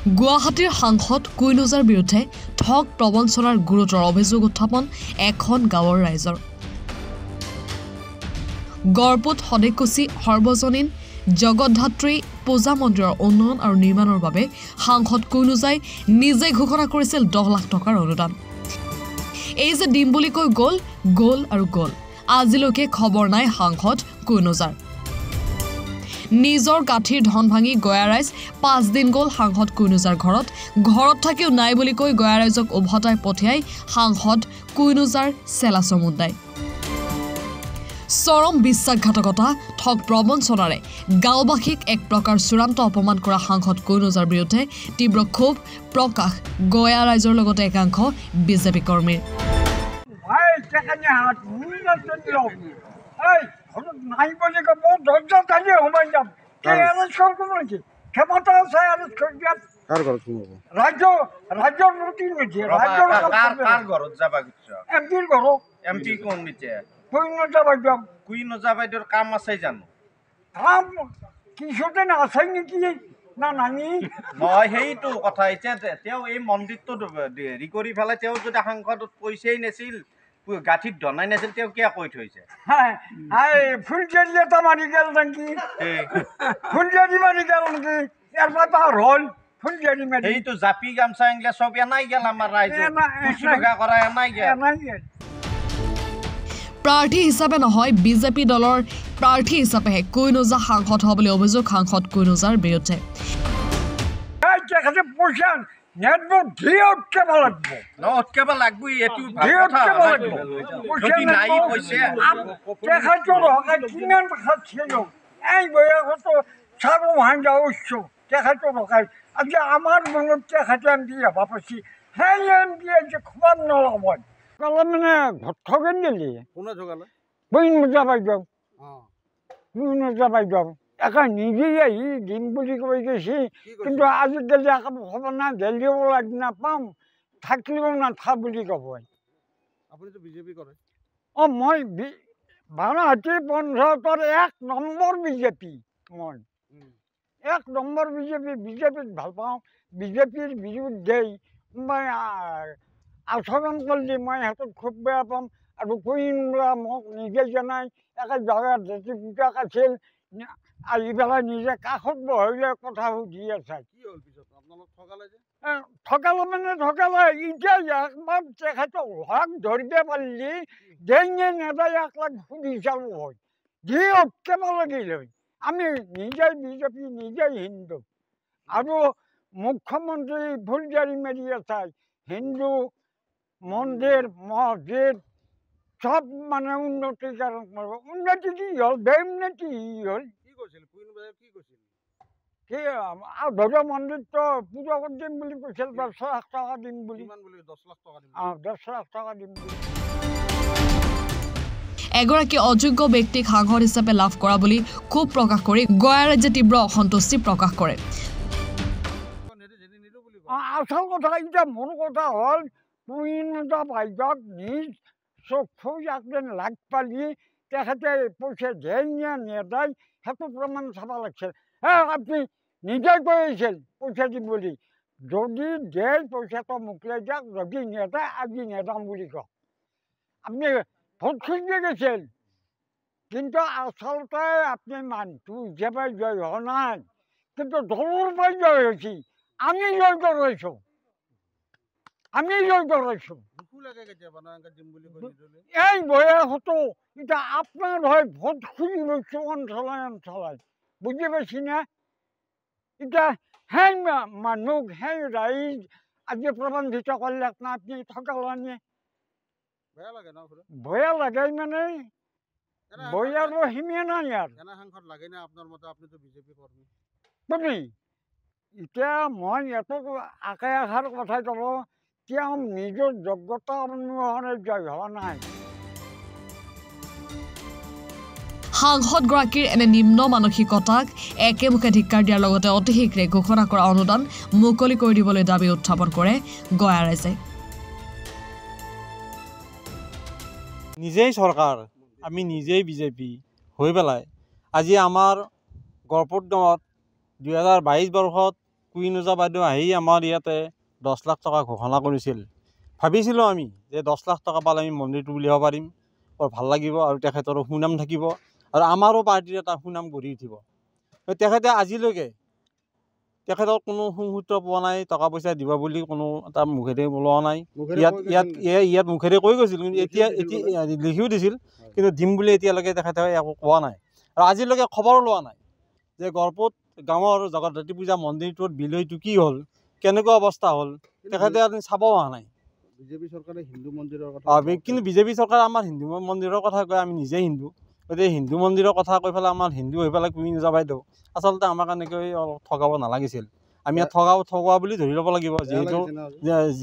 গুৱাহাটীৰ সাংসদ কুইনোজাৰ বিৰুদ্ধে ঠগ প্ৰবঞ্চনাৰ গুৰুতৰ অভিযোগ উত্থাপন এখন গাঁৱৰ ৰাইজৰ। গড়পুত সদেকুচি সৰ্বজনীন জগতধাত্ৰী পূজা মন্দিৰৰ উন্নয়ন আৰু নিৰ্মাণৰ বাবে সাংসদ কুইনোজাই নিজে ঘোষণা কৰিছিল 10 লাখ টকাৰ অনুদান। এই যে দিম বুলি কৈ গ'ল আৰু গ'ল। আজিলৈকে খবৰ নাই সাংসদ কুইনোজাৰ। নিজৰ গাঁঠিৰ ধন ভাঙি গয়া ৰাইজ 5 দিন গ'ল সাংসদ কুইনোজাৰ ঘৰত থাকিও নাই বুলি কৈ গয়া ৰাইজক উভতাই পঠিয়াই সাংসদ কুইনোজাৰ চেলাচৰ মুণ্ডাই। চৰম বিশ্বাসঘাতকতা ঠগ প্ৰবঞ্চনাৰে গাঁওবাসীক এক প্ৰকাৰ চূড়ান্ত অপমান কৰা সাংসদ কুইনোজাৰ বিৰুদ্ধে তীব্ৰ ক্ষোভ প্ৰকাশ গয়া ৰাইজৰ লগতে একাংশ বিজেপি কৰ্মীৰ। কুইনোজা বাইদেউৰ কাম আছে জানো? কিছুদিন আছে নেকি না নানি নহয়, সেইটো কথা। এতিয়া তেওঁ এই মন্দিৰটো হেৰি কৰি পেলাই তেওঁ যদি সাংসদত পইচাই নাছিল, গাঁঠিত ধনাই নাছিল, তেওঁ কিয় কৈ থৈছে? ফুলজেৰি এটা মাৰি গেল নেকি? ফুলজেৰি মাৰি গেল নেকি? ইয়াৰ পৰা পাৰ হ'ল ফুলজেৰি মাৰি। সেইটো জাপি গামচা এংগলা চব এনাই গেল আমাৰ ৰাইজে কৰা এনাই গেল। প্ৰাৰ্থী হিচাপে নহয়, বিজেপি দলৰ প্ৰাৰ্থী হিচাপেহে কুইনোজা সাংসদ হ'ব বুলি অভিযোগ সাংসদ কুইনোজাৰ বিৰুদ্ধে। আমাৰ মনত তেখেতে এমপি হবা পাইছি, সেই এমপি যে খবৰ নল'ব মানে ঠগেন দিলি। কোনে ঠগালে? কুইনোজা বাইদেউ। কুইনোজা বাইদেউ একে নিজেই আহি দিম বুলি কৈ গৈছে, কিন্তু আজিকালি একো খবৰ নাই, গেলিও লাগি নাপাম, থাকিলেও নাথা বুলি ক'ব। আপুনিতো বিজেপি কৰে। মই বানাহাটী পঞ্চায়তৰ 1 নম্বৰ বিজেপি। মই 1 নম্বৰ বিজেপিক ভাল পাওঁ। বিজেপিৰ বিৰুদ্ধেই মই আচৰণ কৰিলে মই সিহঁতক খুব বেয়া পাম। আৰু কুইনোজা মোক নিজে জনাই একে জাগাত যেতি পুতাক আছিল, আহি পেলাই নিজে কাষত বহিলে কথা সুধি আছে। কি হ'ল পিছত আপোনালোক ঠগালে যে? ঠগালে মানে ঠগালে। এতিয়া একবাৰ তেখেতক লগ ধৰিব পাৰিলে দেঙে নেদাই 1 লাখ সুধি চালো হয়, যি অটকাব লাগিল হয়। আমি নিজেই বিজেপি, নিজেই হিন্দু। আৰু মুখ্যমন্ত্ৰী ফুলজাৰি মাৰি আছে, হিন্দু মন্দিৰ মছজিদ সব মানে উন্নতিকৰণ কৰিব। উন্নতি কি হ'ল? বে উন্নতি হ'ল। কি কৈছিল কুইনোজাই? কি কৈছিল? কি ধৰা মন্দিৰটো পূজা কৰি দিম বুলি কৈছিল, 10 লাখ টকা দিম বুলি। 10 লাখ টকা দিম। 10 লাখ টকা দিম বুলি। এগৰাকী অযোগ্য ব্যক্তিক সাংসদ হিচাপে লাভ কৰা বুলি ক্ষোভ প্ৰকাশ কৰি গয়া ৰাজ্যে তীব্ৰ অসন্তুষ্টি প্ৰকাশ কৰে। আচল কথা এতিয়া মোৰ কথা হ'ল, কুইনোজা বাইদেউক নিজ চক্ষু একদিন লাগ পালি তেখেতে পইচা দিয়ে নেদাই সেইটো প্ৰমাণ চাব লাগিছিল। আপুনি নিজে কৈ আহিছিল পইচা দিম বুলি, যদি দিয়ে পইচাটো মোকলাই দিয়ক, যদি নেদায় আজি নেদাম বুলি কওক। আপুনি ভোট খুজিব গৈছিল, কিন্তু আচলতে আপুনি মানুহটো হিচাপে জয় হোৱা নাই, কিন্তু দলৰ পৰাই জয় হৈছে। আমি জয় কৰাইছোঁ, এই বয়সতো এতিয়া আপোনাৰ হয় ভোট খুজিব অঞ্চলাই বুজি পাইছি না? এতিয়া সেই মানুহ সেই ৰাইজ আজি প্ৰবন্ধিত কৰিলাক না, আপুনি ঠগালে। বেয়া লাগে মানে বয়াৰো সীমা নাই আৰু। তুমি এতিয়া মই এটক আশে আশাৰ কথাই ক'ব, তেওঁ নিজৰ যোগ্যতা অনুসৰণে জয় হোৱা নাই। সাংসদগৰাকীৰ এনে নিম্ন মানসিকতাক একেমুখে ধিক্কাৰ দিয়াৰ লগতে অতি শীঘ্ৰে ঘোষণা কৰা অনুদান মুকলি কৰি দিবলৈ দাবী উত্থাপন কৰে গয়া ৰাইজে। নিজেই চৰকাৰ, আমি নিজেই বিজেপি হৈ পেলাই আজি আমাৰ গড়পুৰ গাঁৱত 2022 বৰ্ষত কুইন ওজা বাইদেউ আহি আমাৰ ইয়াতে 10 লাখ টকা ঘোষণা কৰিছিল ভাবিছিলোঁ আমি যে 10 লাখ টকা পালে আমি মন্দিৰটো উলিয়াব পাৰিম বৰ ভাল লাগিব আৰু তেখেতৰো সুনাম থাকিব আৰু আমাৰো পাৰ্টিৰ এটা সুনাম গঢ়ি উঠিব তেখেতে আজিলৈকে তেখেতৰ কোনো সুসূত্ৰ পোৱা নাই টকা পইচা দিব বুলি কোনো এটা মুখেৰে ওলোৱা নাই ইয়াত মুখেৰে কৈ গৈছিল কিন্তু এতিয়া লিখিও দিছিল কিন্তু দিম বুলি এতিয়ালৈকে তেখেতে একো কোৱা নাই আৰু আজিলৈকে খবৰ লোৱা নাই যে গড়পুত গাঁৱৰ জগদ্ধাত্ৰী পূজা মন্দিৰটোৰ বিলৈটো কি হ'ল কেনেকুৱা অৱস্থা হ'ল তেখেতে চাব অহা নাই বিজেপি চৰকাৰে হিন্দু মন্দিৰৰ কথা কিন্তু বিজেপি চৰকাৰে আমাৰ হিন্দু মন্দিৰৰ কথা কয় আমি নিজে হিন্দু গতিকে হিন্দু মন্দিৰৰ কথা কৈ পেলাই আমাৰ হিন্দু হৈ পেলাই কুইন ওজা বাইদেউ আচলতে আমাক এনেকৈ ঠগাব নালাগিছিল আমি ইয়াত ঠগোৱা বুলি ধৰি ল'ব লাগিব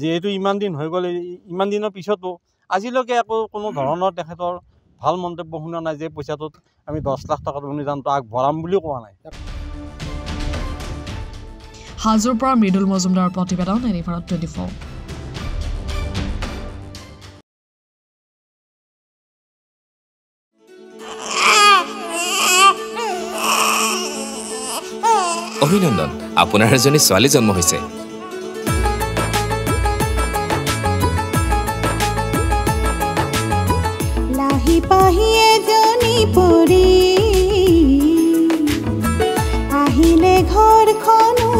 যিহেতু ইমান দিন হৈ গ'ল ইমান দিনৰ পিছতো আজিলৈকে একো কোনো ধৰণৰ তেখেতৰ ভাল মন্তব্য শুনা নাই যে পইচাটোত আমি 10 লাখ টকাৰ অনুদানটো আগবঢ়াম বুলিও কোৱা নাই হাজোৰ পৰা মৃদুল মজুমদাৰৰ প্ৰতিবেদন এনিভাৰত 24 অভিনন্দন আপোনাৰ এজনী ছোৱালী জন্ম হৈছে লাহি পাহি এজনী পৰি আহিলে ঘৰখনো